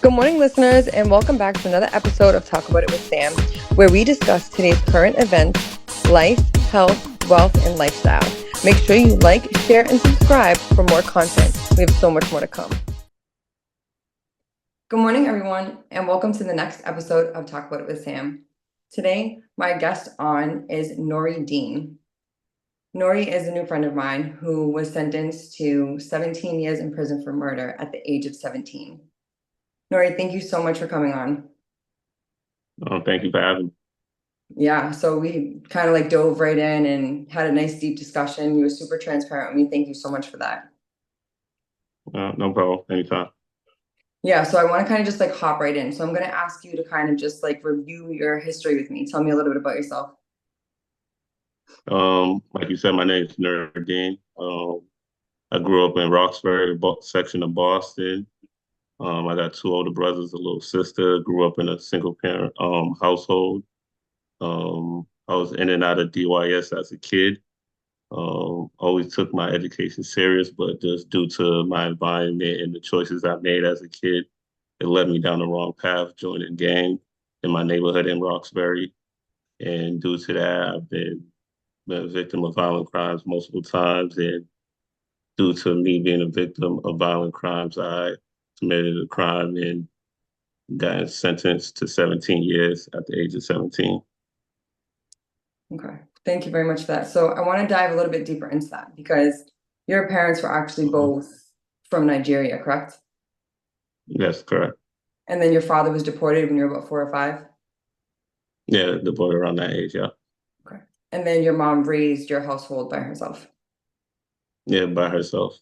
Good morning, listeners, and welcome back to another episode of Talk About It with Sam, where we discuss today's current events, life, health, wealth, and lifestyle. Make sure you like, share, and subscribe for more content. We have so much more to come. Good morning, everyone, and welcome to the next episode of Talk About It with Sam. Today, my guest on is Nori Dean. Nori is a new friend of mine who was sentenced to 17 years in prison for murder at the age of 17. Nori, thank you so much for coming on. Thank you for having me. Yeah, so we kind of like dove right in and had a nice deep discussion. You were super transparent with me. Thank you so much for that. No problem. Anytime. Yeah, so I want to kind of just like hop right in. So I'm going to ask you to kind of just like review your history with me. Tell me a little bit about yourself. Like you said, my name is Nerdine. I grew up in Roxbury, section of Boston. I got two older brothers, a little sister. Grew up in a single parent household. I was in and out of DYS as a kid. Always took my education serious, but just due to my environment and the choices I made as a kid, it led me down the wrong path, joining gang in my neighborhood in Roxbury. And due to that, I've been a victim of violent crimes multiple times. And due to me being a victim of violent crimes, I committed a crime and got sentenced to 17 years at the age of 17. Okay. Thank you very much for that. So I want to dive a little bit deeper into that because your parents were actually Mhm. both from Nigeria, correct? That's correct. And then your father was deported when you were about 4 or 5? Yeah, the boy around that age, yeah. Okay. And then your mom raised your household by herself. Yeah, by herself,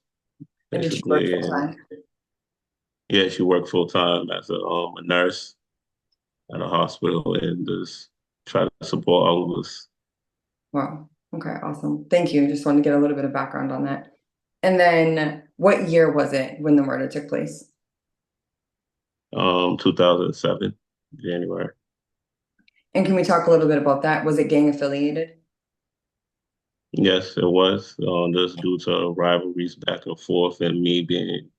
And did she work basically. full And time? yeah, she worked full time as a nurse at a hospital and just try to support all of us. Wow. Okay, awesome. Thank you. Just wanted to get a little bit of background on that. And then what year was it when the murder took place? 2007, January. And can we talk a little bit about that? Was it gang affiliated? Yes, it was. Just due to rivalries back and forth, and me being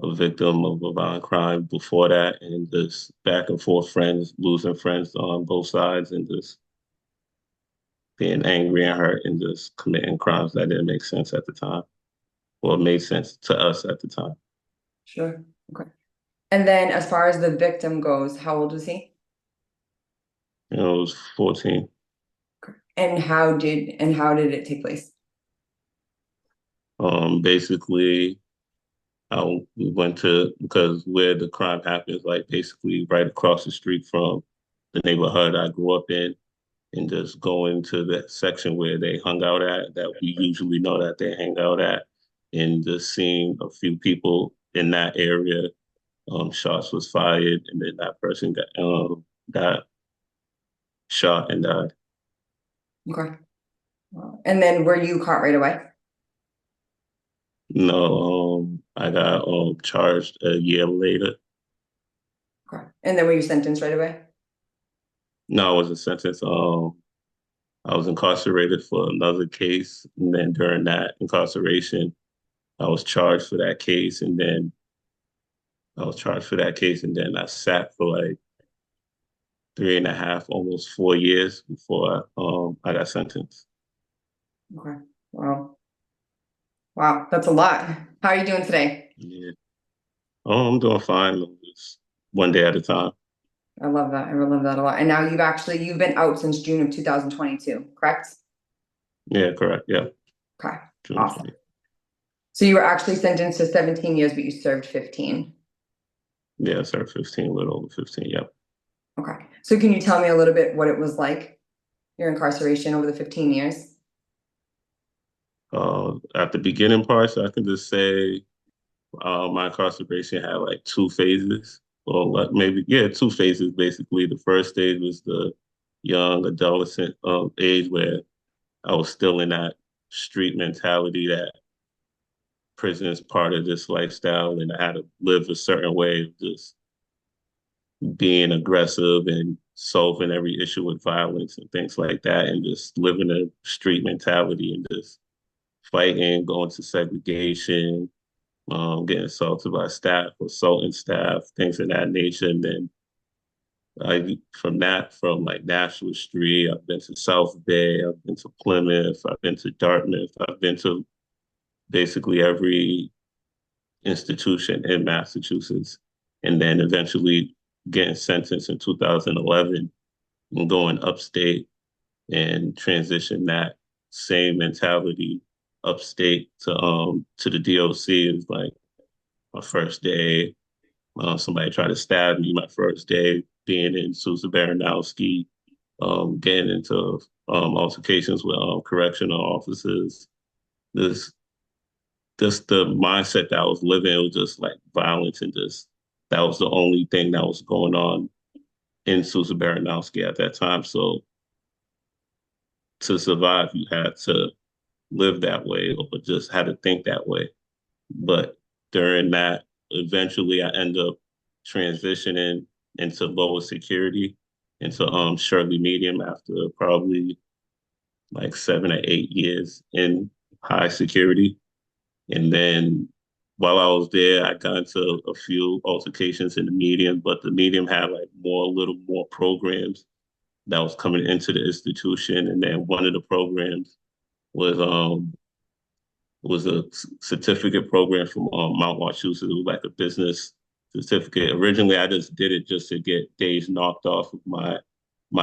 a victim of a violent crime before that, and just back and forth friends, losing friends on both sides, and just being angry and hurt, and just committing crimes that didn't make sense at the time, or made sense to us at the time. Sure. Okay. And then as far as the victim goes, how old was he? It was 14. Okay. And how did it take place? Basically, we went to because where the crime happened is like basically right across the street from the neighborhood I grew up in, and just going to that section where they hung out at, that we usually know that they hang out at, and just seeing a few people in that area. Shots was fired, and then that person got shot and died. Okay. Wow. And then were you caught right away? No, I got charged a year later. Okay. And then were you sentenced right away? No, I wasn't sentenced. I was incarcerated for another case, and then during that incarceration, I was charged for that case, and then I sat for like 3.5, almost 4 years before I got sentenced. Okay. Wow. Wow, that's a lot. How are you doing today? Yeah. I'm doing fine. Just one day at a time. I love that. I love that a lot. And now you've been out since June of 2022, correct? Yeah, correct. Yeah, Okay. June Awesome. 20. So you were actually sentenced to 17 years, but you served 15. Yeah, sir, 15, a little over 15. Yep. Okay. So can you tell me a little bit what it was like, your incarceration over the 15 years? At the beginning parts, I can just say my incarceration had like two phases, or like maybe yeah, two phases basically. The first stage was the young adolescent age where I was still in that street mentality that prison is part of this lifestyle, and I had to live a certain way of just being aggressive and solving every issue with violence and things like that, and just living a street mentality and just fighting, going to segregation, getting assaulted by staff, assaulting staff, things of that nature. And then from like Nashua Street, I've been to South Bay, I've been to Plymouth, I've been to Dartmouth, I've been to basically every institution in Massachusetts, and then eventually getting sentenced in 2011 and going upstate and transition that same mentality upstate to the DOC. Is like my first day. Somebody tried to stab me my first day being in Susan Baranowski, getting into altercations with correctional officers. This just the mindset that I was living was just like violence, and just that was the only thing that was going on in Susan Baranowski at that time. So to survive, you had to live that way or just had to think that way. But during that, eventually I end up transitioning into lower security, into Shirley Medium after probably like 7 or 8 years in high security. And then while I was there, I got into a few altercations in the medium, but the medium had like more, a little more programs that was coming into the institution. And then one of the programs was a certificate program from Mount Wachusett. It was like a business certificate. Originally, I just did it just to get days knocked off of my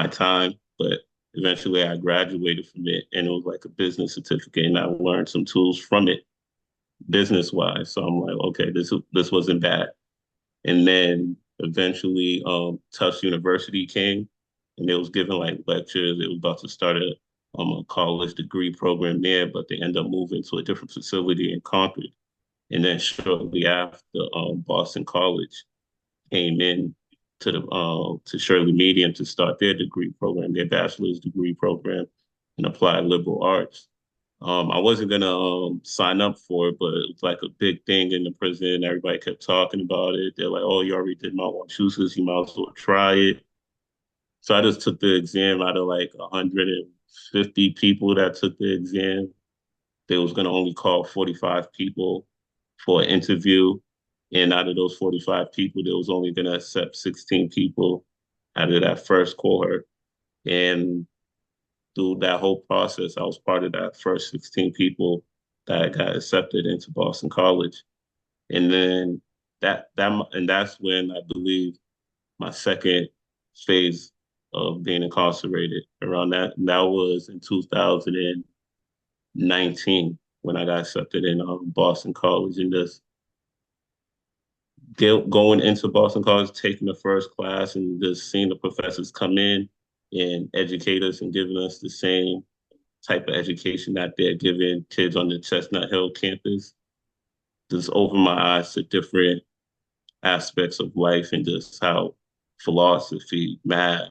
time, but eventually I graduated from it, and it was like a business certificate, and I learned some tools from it business wise. So I'm like, okay, this wasn't bad. And then eventually, Tufts University came, and they was giving like lectures. They was about to start a college degree program there, but they end up moving to a different facility in Concord. And then shortly after, Boston College came in to Shirley Medium to start their degree program, their bachelor's degree program in applied liberal arts. I wasn't gonna sign up for it, but it was like a big thing in the prison. Everybody kept talking about it. They're like, "Oh, you already did Mount Wachusett, you might as well try it." So I just took the exam out of like 150 people that took the exam. They was gonna only call 45 people for an interview, and out of those 45 people, they was only gonna accept 16 people out of that first cohort. And through that whole process, I was part of that first 16 people that got accepted into Boston College. And then that's when I believe my second phase of being incarcerated around that. And that was in 2019 when I got accepted in Boston College, and just going into Boston College, taking the first class and just seeing the professors come in and educate us and giving us the same type of education that they're giving kids on the Chestnut Hill campus just opened my eyes to different aspects of life, and just how philosophy, math,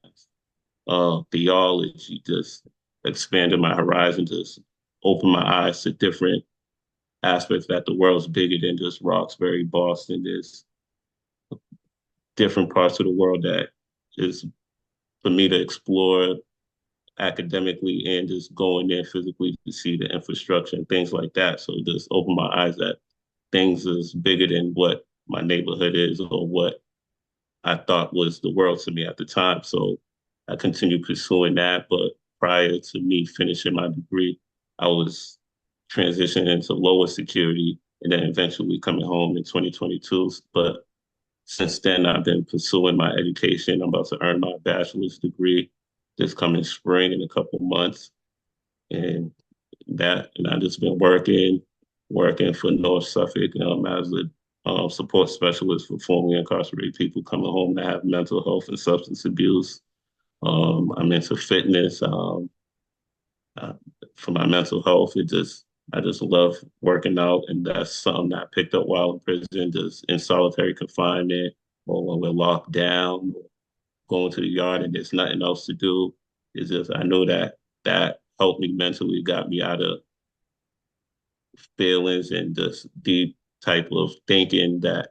theology just expanded my horizon, just opened my eyes to different aspects that the world's bigger than just Roxbury, Boston. There's different parts of the world that is for me to explore academically and just going there physically to see the infrastructure and things like that. So it just opened my eyes that things is bigger than what my neighborhood is or what I thought was the world to me at the time. So I continued pursuing that. But prior to me finishing my degree, I was transitioning into lower security and then eventually coming home in 2022. But since then, I've been pursuing my education. I'm about to earn my bachelor's degree this coming spring in a couple months. And I've just been working for North Suffolk as a support specialist for formerly incarcerated people coming home that have mental health and substance abuse. I'm into fitness. Uh, for my mental health, I just love working out, and that's something that I picked up while in prison, just in solitary confinement, or when we're locked down, or going to the yard and there's nothing else to do. It's just I know that that helped me mentally, got me out of feelings and this deep type of thinking that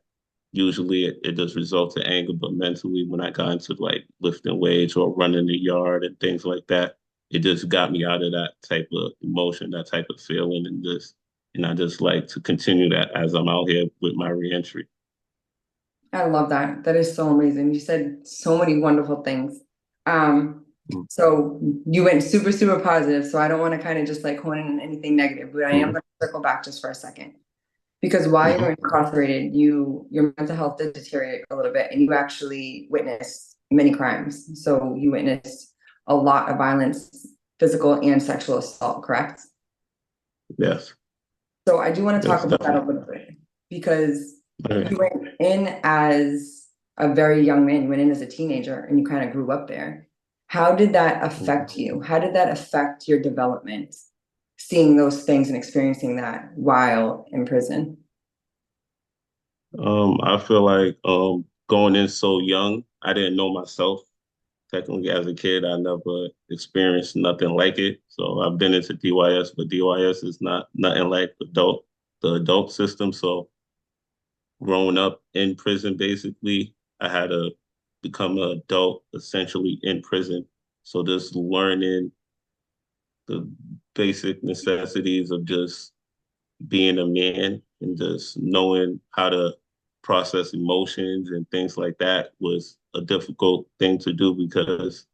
usually it does result in anger, but mentally when I got into like lifting weights or running the yard and things like that, it just got me out of that type of emotion, that type of feeling, and just And I just like to continue that as I'm out here with my reentry. I love that. That is so amazing. You said so many wonderful things. Um, Mm-hmm. so you went super, super positive. So I don't want to kind of just like hone in on anything negative, but I am going to circle back just for a second. Because while you Mm-hmm. were incarcerated, your mental health did deteriorate a little bit, and you actually witnessed many crimes. So you witnessed a lot of violence, physical and sexual assault, correct? Yes, So I do want to talk yes, about that a definitely. little bit because Okay. you went in as a very young man, you went in as a teenager and you kind of grew up there. How did that Mhm. affect you? How did that affect your development, seeing those things and experiencing that while in prison? I feel like going in so young, I didn't know myself. Technically, as a kid, I never experienced nothing like it. So I've been into DYS, but DYS is not nothing like the adult system. So growing up in prison, basically, I had to become an adult essentially in prison. So just learning the basic necessities of just being a man and just knowing how to process emotions and things like that was a difficult thing to do because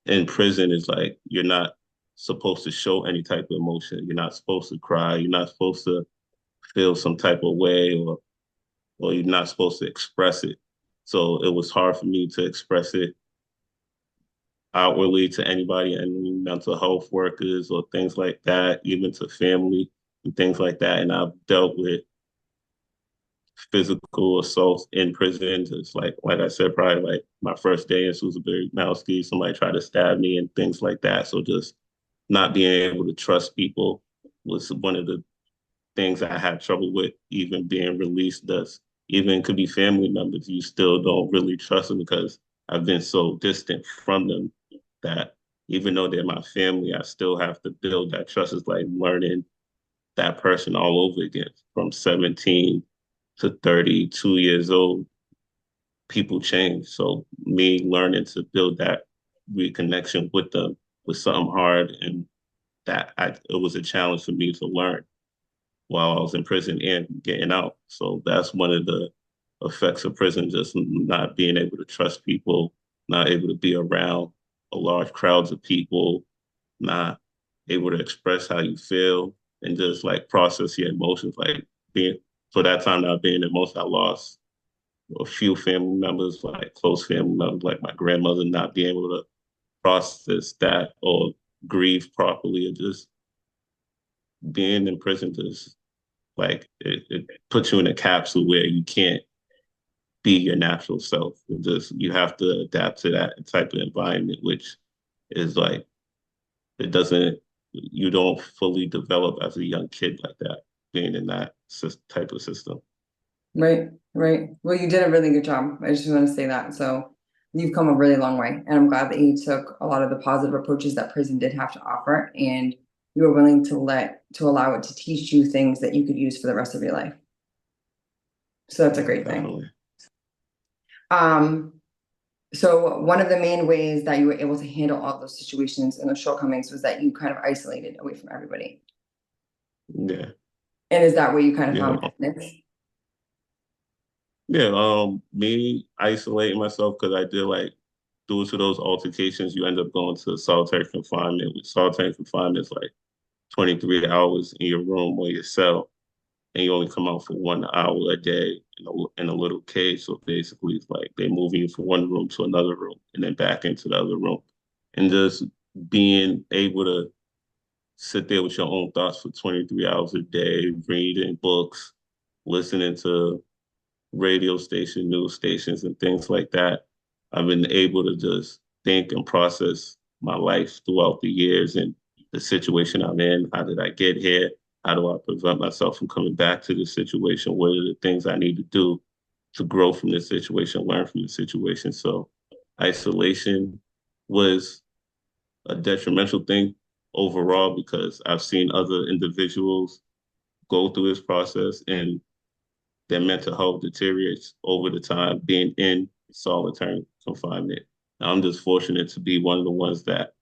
in prison is like you're not supposed to show any type of emotion. You're not supposed to cry. You're not supposed to feel some type of way or you're not supposed to express it. So it was hard for me to express it outwardly to anybody, any mental health workers or things like that, even to family and things like that. And I've dealt with physical assaults in prison. Just like I said, probably like my first day in Salisbury, Malski, somebody tried to stab me and things like that. So just not being able to trust people was one of the things I had trouble with, even being released. Does even could be family members, you still don't really trust them because I've been so distant from them that even though they're my family, I still have to build that trust. It's like learning that person all over again from 17 to 32 years old. People change. So me learning to build that reconnection with them was something hard and it was a challenge for me to learn while I was in prison and getting out. So that's one of the effects of prison, just not being able to trust people, not able to be around a large crowds of people, not able to express how you feel and just like process your emotions. Like being for that time that I've been the most, I lost a few family members, like close family members, like my grandmother, not being able to process that or grieve properly, or just being in prison just like it puts you in a capsule where you can't be your natural self. It just you have to adapt to that type of environment, which is like it doesn't you don't fully develop as a young kid like that, being in that type of system. Right, right. Well, you did a really good job. I just want to say that. So you've come a really long way. And I'm glad that you took a lot of the positive approaches that prison did have to offer and you were willing to allow it to teach you things that you could use for the rest of your life. So that's a great thing. Definitely. Um, so one of the main ways that you were able to handle all those situations and those shortcomings was that you kind of isolated away from everybody. Yeah. And is that where you kind of Yeah. found fitness? Yeah. Me isolating myself because I did like due to those altercations, you end up going to solitary confinement. With solitary confinement, it's like 23 hours in your room or your cell, and you only come out for 1 hour a day in a little cage. So basically, it's like they move you from one room to another room and then back into the other room. And just being able to sit there with your own thoughts for 23 hours a day, reading books, listening to radio station, news stations, and things like that. I've been able to just think and process my life throughout the years and the situation I'm in. How did I get here? How do I prevent myself from coming back to this situation? What are the things I need to do to grow from this situation, learn from the situation? So isolation was a detrimental thing overall because I've seen other individuals go through this process and their mental health deteriorates over the time being in solitary confinement. I'm just fortunate to be one of the ones that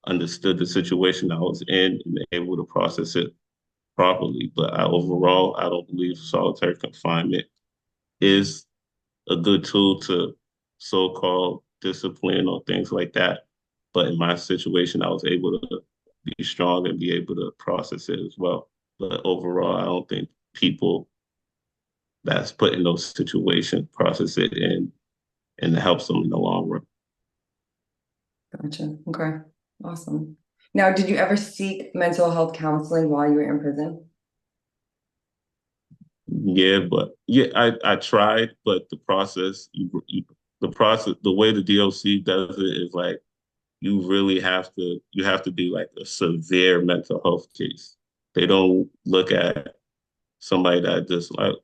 understood the situation I was in and able to process it properly. But overall, I don't believe solitary confinement is a good tool to so-called discipline or things like that. But in my situation, I was able to be strong and be able to process it as well. But overall, I don't think people that's put in those situations process it and it helps them in the long run. Gotcha. Okay. Awesome. Now, did you ever seek mental health counseling while you were in prison? Yeah, but yeah, I tried, but the process, the way the DOC does it is like you really you have to be like a severe mental health case. They don't look at somebody that just like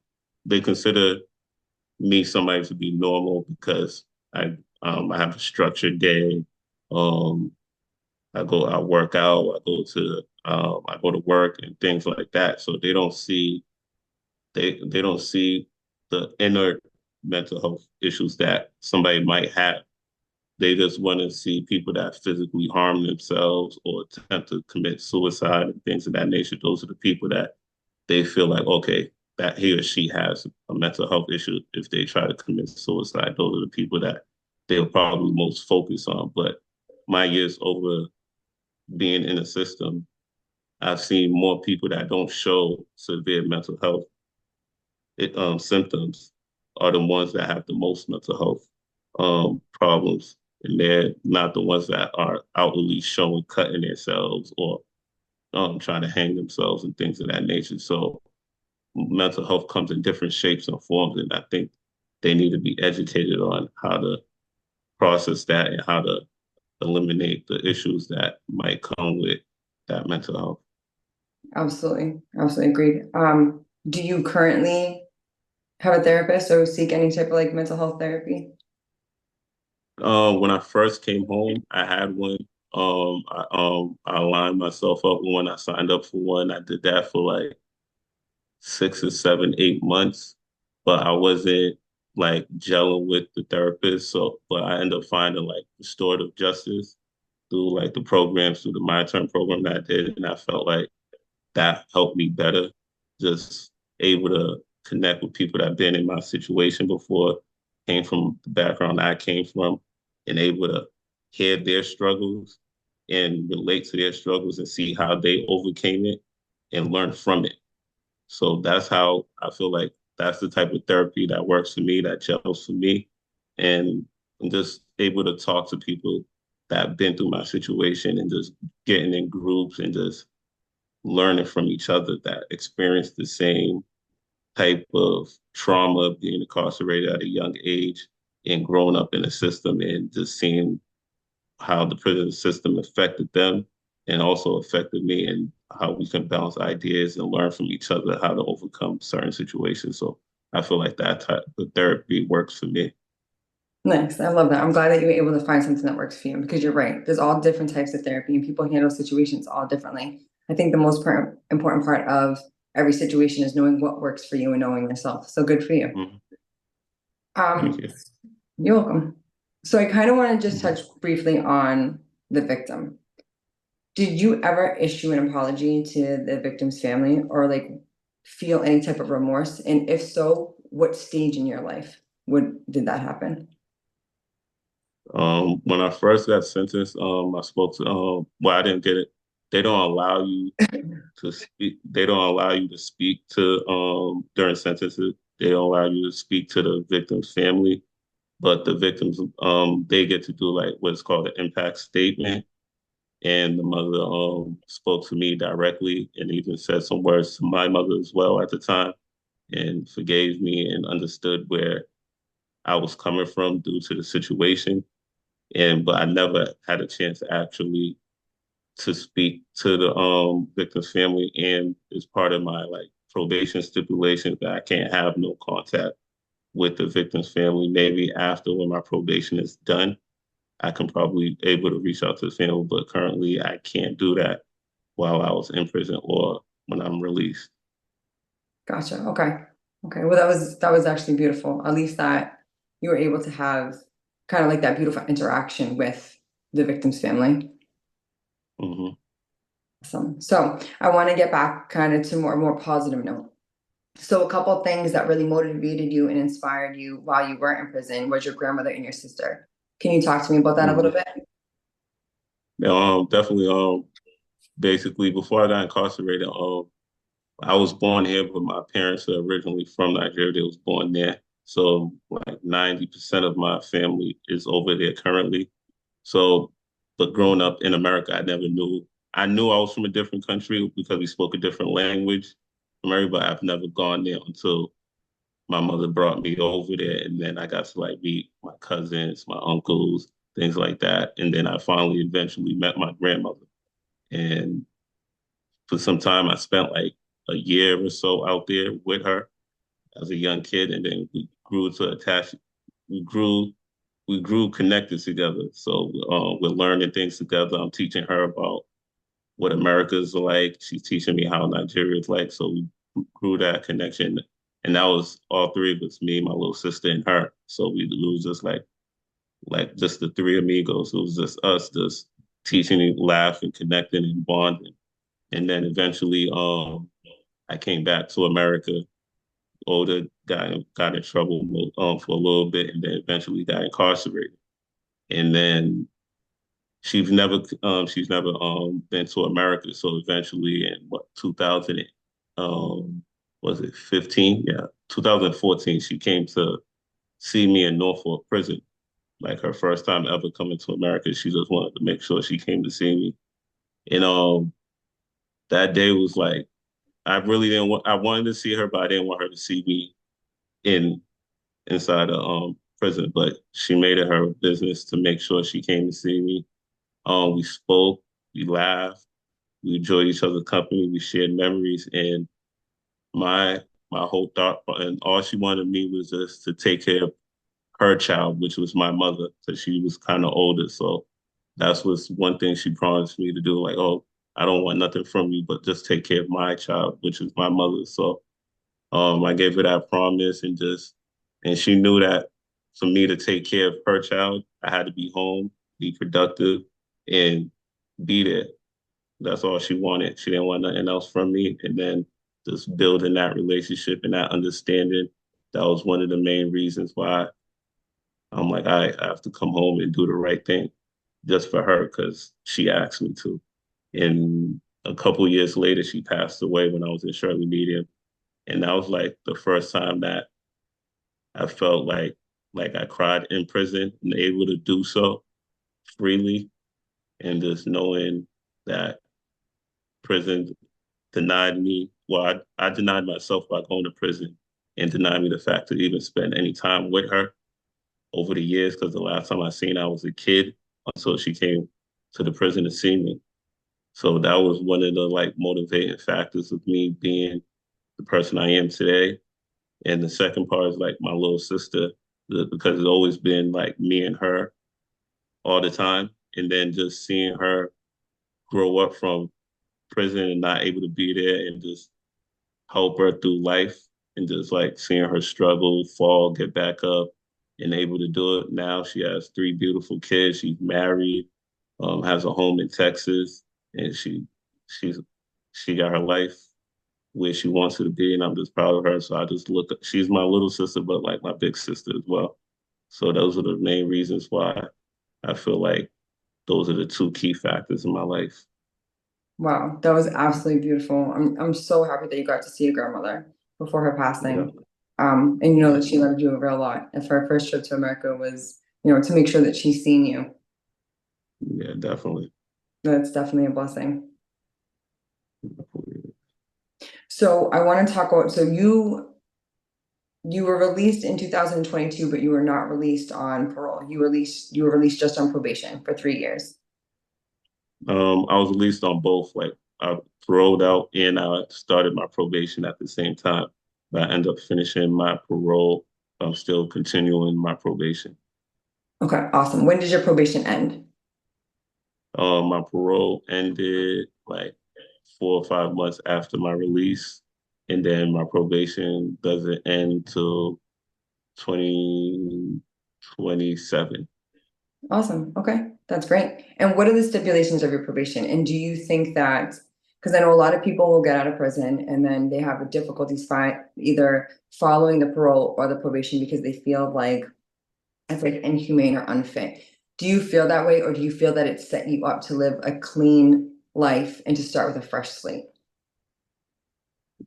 they consider me somebody to be normal because I have a structured day. Um, I work out, I go to work and things like that. So they don't see the inner mental health issues that somebody might have. They just want to see people that physically harm themselves or attempt to commit suicide and things of that nature. Those are the people that they feel like, okay, that he or she has a mental health issue if they try to commit suicide. Those are the people that they'll probably most focus on. But my years over being in the system, I've seen more people that don't show severe mental health symptoms are the ones that have the most mental health problems. And they're not the ones that are outwardly showing cutting themselves or trying to hang themselves and things of that nature. So mental health comes in different shapes and forms. And I think they need to be educated on how to process that and how to eliminate the issues that might come with that mental health. Absolutely. Absolutely agreed. Do you currently have a therapist or seek any type of like mental health therapy? When I first came home, I had one. I lined myself up with one. I signed up for one. I did that for like 6 or 7, 8 months, but I wasn't like gelling with the therapist. So, but I ended up finding like restorative justice through like the programs, through the My Turn program that I did, and I felt like that helped me better. Just able to connect with people that have been in my situation before, came from the background I came from, and able to hear their struggles and relate to their struggles and see how they overcame it and learn from it. So that's how I feel like that's the type of therapy that works for me, that gels for me. And I'm just able to talk to people that have been through my situation and just getting in groups and just learning from each other that experience the same type of trauma, being incarcerated at a young age and growing up in the system and just seeing how the prison system affected them and also affected me and how we can bounce ideas and learn from each other how to overcome certain situations. So I feel like that type of therapy works for me. Nice. I love that. I'm glad that you were able to find something that works for you because you're right. There's all different types of therapy and people handle situations all differently. I think the most important part of every situation is knowing what works for you and knowing yourself. So good for you. Mhm. Thank Um, you. you're welcome. So I kind of want to just Mhm. touch briefly on the victim. Did you ever issue an apology to the victim's family or like feel any type of remorse? And if so, what stage in your life would did that happen? When I first got sentenced, I spoke to, well, I didn't get it. They don't allow you to speak. They don't allow you to speak to, during sentences. They don't allow you to speak to the victim's family, but the victims, they get to do like what's called an impact statement. And the mother, spoke to me directly and even said some words to my mother as well at the time and forgave me and understood where I was coming from due to the situation. But I never had a chance to actually to speak to the victim's family, and it's part of my like probation stipulation that I can't have no contact with the victim's family. Maybe after when my probation is done, I can probably able to reach out to the family, but currently I can't do that while I was in prison or when I'm released. Gotcha. Okay. Okay. Well, that was actually beautiful. At least that you were able to have kind of like that beautiful interaction with the victim's family. Hmm. Awesome. So I want to get back kind of to more positive note. So a couple of things that really motivated you and inspired you while you were in prison was your grandmother and your sister. Can you talk to me about that a little Mhm. bit? Definitely. Basically, before I got incarcerated, I was born here, but my parents are originally from Nigeria. They was born there. So like 90% of my family is over there currently. So, but growing up in America, I never knew. I knew I was from a different country because we spoke a different language from everybody. I've never gone there until my mother brought me over there. And then I got to like meet my cousins, my uncles, things like that. And then I finally eventually met my grandmother. And for some time, I spent like a year or so out there with her as a young kid, and then we grew to attach. We grew, we grew connected together. So we're learning things together. I'm teaching her about what America's like. She's teaching me how Nigeria's like. So we grew that connection, and that was all three of us: me, my little sister, and her. So we it was just like just the three amigos. It was just us, just teaching, laughing, connecting, and bonding. And then eventually, I came back to America older, got in trouble for a little bit, and then eventually got incarcerated. And then she's never been to America. So eventually, in what 2000 was it 15? Yeah, 2014, she came to see me in Norfolk prison. Like her first time ever coming to America, she just wanted to make sure she came to see me. And that day was like I really didn't want. I wanted to see her, but I didn't want her to see me in inside a prison. But she made it her business to make sure she came to see me. We spoke, we laughed, we enjoyed each other's company, we shared memories, and my my whole thought and all she wanted me was just to take care of her child, which was my mother, because she was kind of older. So that's was one thing she promised me to do. Like, oh, I don't want nothing from you, but just take care of my child, which is my mother. So I gave her that promise and she knew that for me to take care of her child, I had to be home, be productive, and be there. That's all she wanted. She didn't want nothing else from me. And then just building that relationship and that understanding, that was one of the main reasons why I'm like, I have to come home and do the right thing just for her because she asked me to. And a couple years later, she passed away when I was in Shirley Medium. And that was like the first time that I felt like I cried in prison and able to do so freely and just knowing that prison denied me. Well, I denied myself by going to prison and denied me the fact to even spend any time with her over the years because the last time I seen her, I was a kid until she came to the prison to see me. So that was one of the like motivating factors of me being the person I am today. And the second part is like my little sister, because it's always been like me and her all the time. And then just seeing her grow up from prison and not able to be there and just help her through life and just like seeing her struggle, fall, get back up and able to do it. Now she has three beautiful kids. She's married, has a home in Texas, and she's she got her life where she wants her to be, and I'm just proud of her. So I just look, she's my little sister, but like my big sister as well. So those are the main reasons why I feel like those are the two key factors in my life. Wow, that was absolutely beautiful. I'm so happy that you got to see your grandmother before her Yeah, passing. And you know yeah, that she loved you a real lot. And for her first trip to America was, you know, to make sure that she's seen you. yeah, definitely. That's definitely a blessing. So I want to talk about, so you were released in 2022, but you were not released on parole. You were released just on probation for 3 years. I was released on both. Like I paroled out and I started my probation at the same time. But I ended up finishing my parole. I'm still continuing my probation. Okay, awesome. When did your probation end? My parole ended like 4 or 5 months after my release, and then my probation doesn't end till 2027. Awesome. Okay, that's great. And what are the stipulations of your probation? And do you think that Because I know a lot of people will get out of prison and then they have difficulties either following the parole or the probation because they feel like it's like inhumane or unfit. Do you feel that way, or do you feel that it set you up to live a clean life and to start with a fresh slate?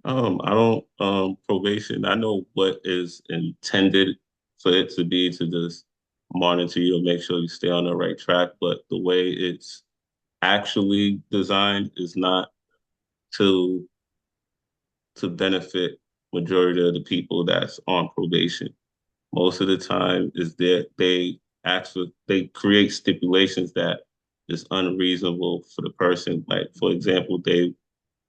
I don't probation. I know what is intended for it to be, to just monitor you and make sure you stay on the right track. But the way it's actually designed is not to benefit majority of the people that's on probation. Most of the time is that they create stipulations that is unreasonable for the person. Like, for example, they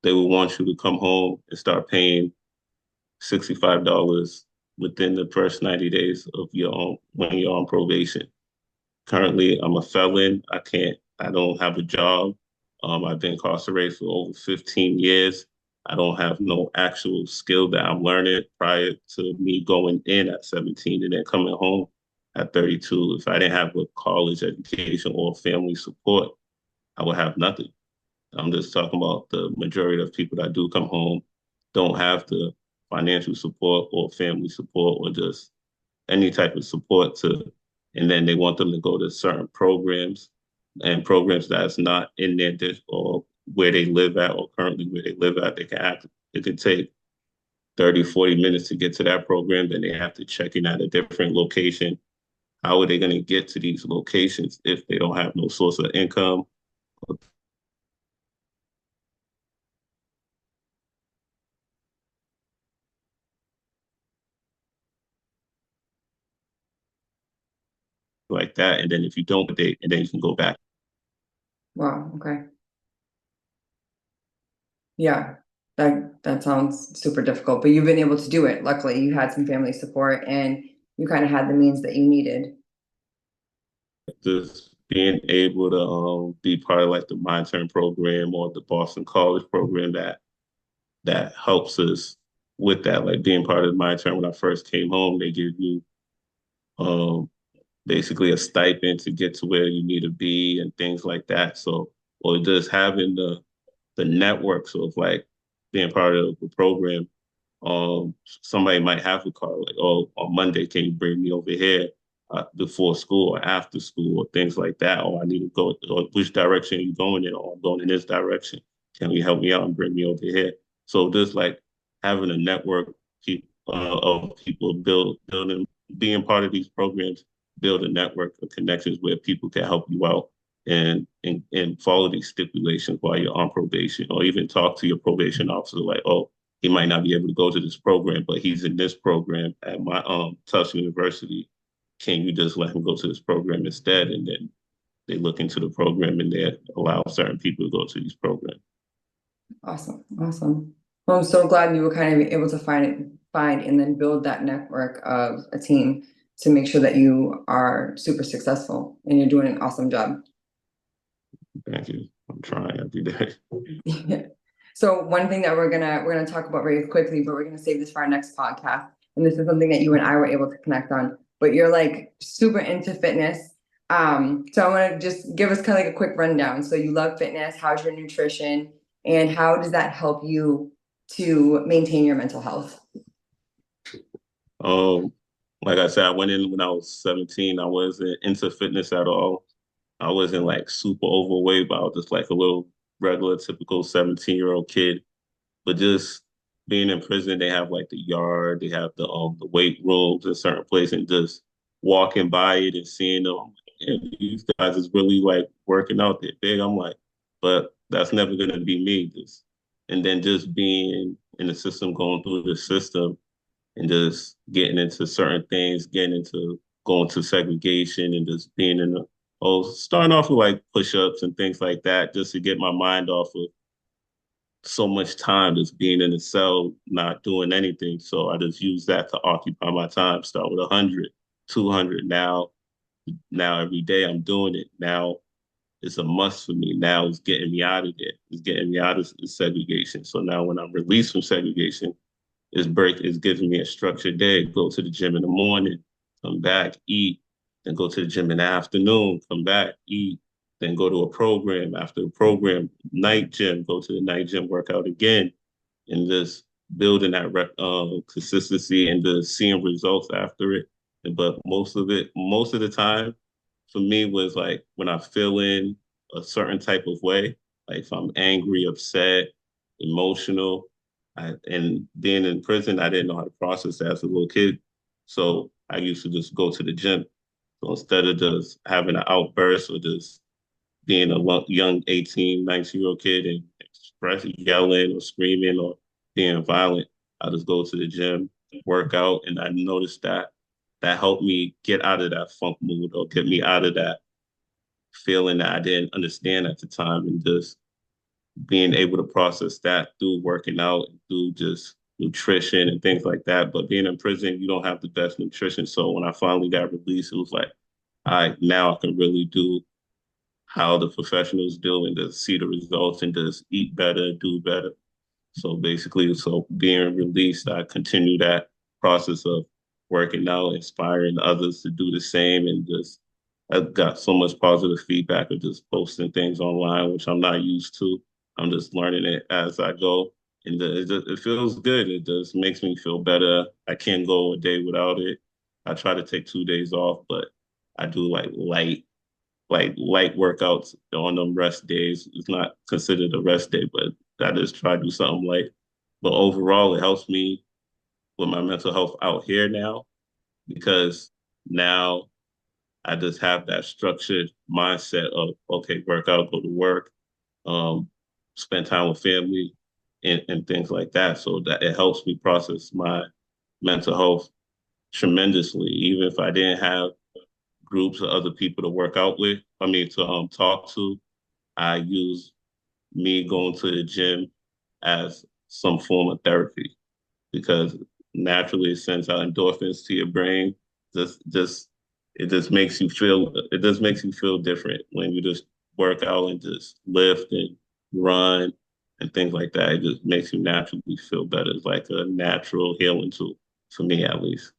will want you to come home and start paying $65 within the first 90 days of your own when you're on probation. Currently, I'm a felon. I don't have a job. I've been incarcerated for over 15 years. I don't have no actual skill that I'm learning prior to me going in at 17 and then coming home at 32. If I didn't have a college education or family support, I would have nothing. I'm just talking about the majority of people that do come home don't have the financial support or family support or just any type of support to, and then they want them to go to certain programs and programs that's not in their district or where they live at or currently where they live at. It could take 30, 40 minutes to get to that program. Then they have to check in at a different location. How are they going to get to these locations if they don't have no source of income like that? And then if you don't, and then you can go back. Wow, okay. Yeah, that sounds super difficult, but you've been able to do it. Luckily, you had some family support and you kind of had the means that you needed. Just being able to be part of like the Mind Turn program or the Boston College program that helps us with that. Like being part of the Mind Turn when I first came home, they give you um, basically a stipend to get to where you need to be and things like that. So, or just having the networks of like being part of the program. Somebody might have a car like, oh, on Monday, can you bring me over here before school or after school or things like that? Or I need to go, or which direction are you going in? Or I'm going in this direction. Can you help me out and bring me over here? So just like having a network of people building, being part of these programs, build a network of connections where people can help you out and follow these stipulations while you're on probation, or even talk to your probation officer like, oh, he might not be able to go to this program, but he's in this program at my Tufts University. Can you just let him go to this program instead? And then they look into the program and they allow certain people to go to these programs. Awesome, awesome. Well, I'm so glad you were kind of able to find and then build that network of a team to make sure that you are super successful and you're doing an awesome job. Thank you. I'm trying every day. So one thing that we're gonna talk about very quickly, but we're gonna save this for our next podcast. And this is something that you and I were able to connect on. But you're like super into fitness. So I want to just give us kind of like a quick rundown. So you love fitness. How's your nutrition, and how does that help you to maintain your mental health? Um, like I said, I went in when I was 17. I wasn't into fitness at all. I wasn't like super overweight, but I was just like a little regular, typical 17-year-old kid. But just being in prison, they have like the yard, they have the weight rooms in certain places, and just walking by it and seeing them, and these guys is really like working out there big. I'm like, but that's never gonna be me. Just and then just being in the system, going through the system, and just getting into certain things, getting into going to segregation, and just being in the starting off with like push-ups and things like that, just to get my mind off of so much time just being in a cell, not doing anything. So I just use that to occupy my time. Start with 100, 200. Now every day I'm doing it. Now it's a must for me. Now it's getting me out of there. It's getting me out of segregation. So now when I'm released from segregation, is giving me a structured day. Go to the gym in the morning, come back, eat, then go to the gym in the afternoon, come back, eat. then go to a program. After the program, night gym, go to the night gym, work out again, and just building that consistency and just seeing results after it. But most of the time, for me was like when I feel in a certain type of way, like if I'm angry, upset, emotional, and being in prison, I didn't know how to process that as a little kid. So I used to just go to the gym. So instead of just having an outburst or just being a young 18, 19-year-old kid and yelling or screaming or being violent, I just go to the gym, work out, and I noticed that that helped me get out of that funk mood or get me out of that feeling that I didn't understand at the time, and just being able to process that through working out and through just nutrition and things like that. But being in prison, you don't have the best nutrition. So when I finally got released, it was like, all right, now I can really do how the professionals do and to see the results and just eat better, do better. So basically, so being released, I continue that process of working out, inspiring others to do the same, and just I've got so much positive feedback of just posting things online, which I'm not used to. I'm just learning it as I go, and it feels good. It just makes me feel better. I can't go a day without it. I try to take 2 days off, but I do like light workouts on them rest days. It's not considered a rest day, but I just try to do something light. But overall, it helps me with my mental health out here now, because now I just have that structured mindset of, okay, work out, go to work, um, spend time with family and things like that. So that it helps me process my mental health tremendously. Even if I didn't have groups of other people to work out with, I mean, to talk to, I use me going to the gym as some form of therapy, because naturally it sends out endorphins to your brain. Just it just makes you feel different when you just work out and just lift and run and things like that. It just makes you naturally feel better. It's like a natural healing tool for me, at least.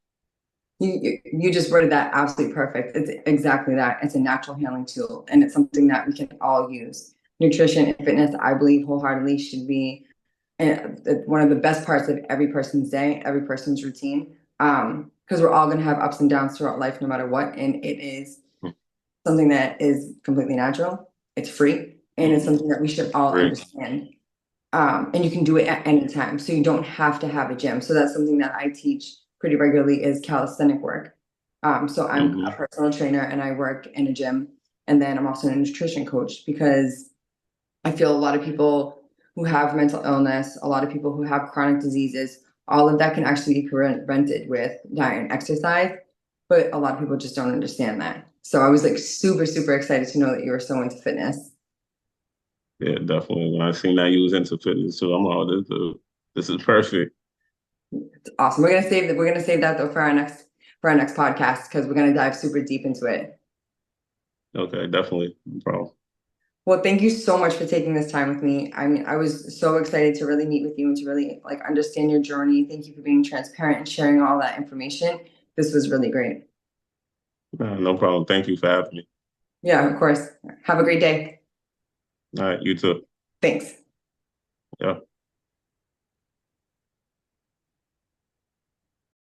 You just worded that absolutely perfect. It's exactly that. It's a natural healing tool, and it's something that we can all use. Nutrition and fitness, I believe wholeheartedly, should be one of the best parts of every person's day, every person's routine. Because we're all going to have ups and downs throughout life, no matter what, and it is something that is completely natural. It's free, and it's something that we should all Great. understand. And you can do it at any time, so you don't have to have a gym. So that's something that I teach pretty regularly, is calisthenic work. So I'm a Mm-hmm. personal trainer and I work in a gym, and then I'm also a nutrition coach, because I feel a lot of people who have mental illness, a lot of people who have chronic diseases, all of that can actually be prevented with diet and exercise. But a lot of people just don't understand that. So I was like super, super excited to know that you were so into fitness. Yeah, definitely. When I seen that you was into fitness too, I'm all this is perfect. It's awesome. We're gonna save that though for our next podcast, because we're gonna dive super deep into it. Okay, definitely. No problem. Well, thank you so much for taking this time with me. I mean, I was so excited to really meet with you and to really like understand your journey. Thank you for being transparent and sharing all that information. This was really great. No problem. Thank you for having me. Yeah, of course. Have a great day. All right, you too. Thanks. Yeah.